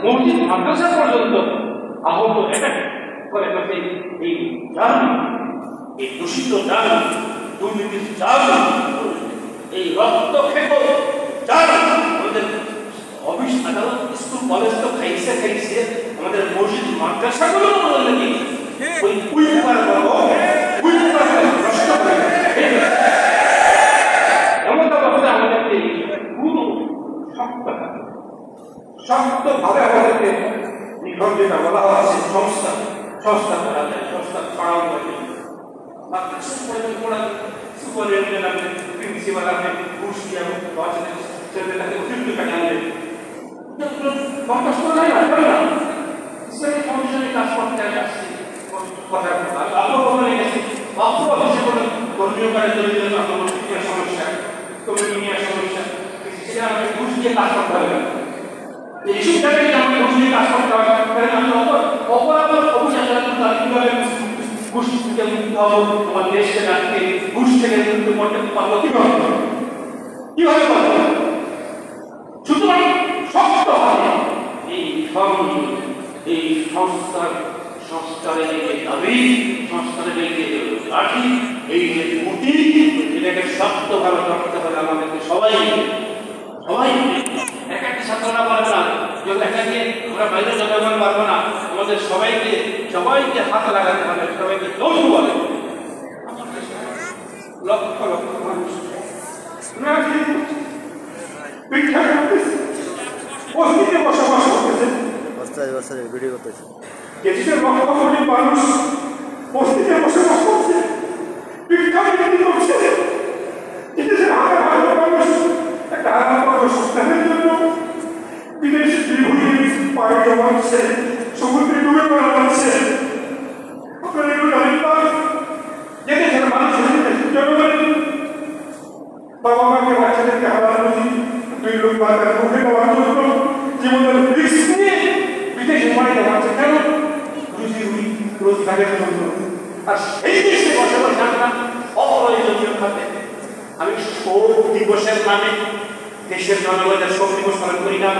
মসজিদ মাদ্রাসা পর্যন্ত আহত অ্যাটাক করে থাকে। এই জাল, এই দূষিত জাল, দুর্নীতির জাল, এই রক্তক্ষেপ জাল আমাদের অফিস আদালত স্কুল কলেজ তো খাইছে আমাদের মসজিদ মাদ্রাসাগুলো বদলে দিয়েছে। ওই উইপার বলো উইপার নষ্ট করে এমন অবস্থা আমাদেরকে পুরো শক্তভাবে আমাদেরকে নিখর যেটা বলা হচ্ছে সংস্থা করা যায়, সংস্থা ছড়াও করে মাদ্রাসা পড়া সুপারিনটেন্ডেন্ট আপনি প্রিন্সিপাল আপনি ঘুষ দিয়ে ছেলেটাকে অতিরিক্ত কাজে আনবেন কষ্ট নাই না করে না ইসলামী ফাউন্ডেশনের কাজ করতে আসছি কথা আপনার গেছি অপ্র অফিসে কোনো ধর্মীয় কাজে জড়িত আপনার সমস্যা কমিটি নিয়ে সমস্যা সেটা আমাকে ঘুষ দিয়ে কাজ করতে হবে না। এইসব জায়গায় আমাকে ঘুষ দিয়ে কাজ করতে হবে কারণ আমি অপরাধ অভিযান কিভাবে ঘুষ থেকে মুক্ত হবো, আমার দেশকে রাখতে ঘুষ থেকে মুক্ত করতে পারবো কিভাবে পারবো। সুতরাং শক্ত হবে এই সংস্কারের যে দাবি, সংস্কারের যে লাঠি, এই যে মুটি, এটাকে শক্তভাবে ধরতে হবে আমাদেরকে সবাই একাকি ছাত্ররা পারবে না, একাকি আমরা বাইরে জনগণ পারবো না, আমাদের সবাইকে হাত লাগাতে হবে, সবাইকে যৌথ বলে লক্ষ লক্ষ মানুষ বসবাস করতেছে, ভিডিও করতেছে, মানুষ বস্তিতে বসবাস করছে, একটা সংস্থানের জন্য বিদেশি পায়ে জমাচ্ছে, সমুদ্রে ডুবে মারা যাচ্ছে। আপনারা এগুলো জানেন না যে দেশের মানুষ জনগণ বাবা মাকে বাচ্চাদেরকে হারানো দুই লোক বাচ্চার মুখে দেওয়ার জন্য জীবনের রিস্ক নিয়ে বিদেশে মারা যাচ্ছে কেন? রোজগারের জন্য। আর সেই দেশে বসবাস আমরা অপ্রয়োজনীয় খাতে আমি শোক দিবসের নামে দেশের জনগণের শোক দিবস পালন করি না।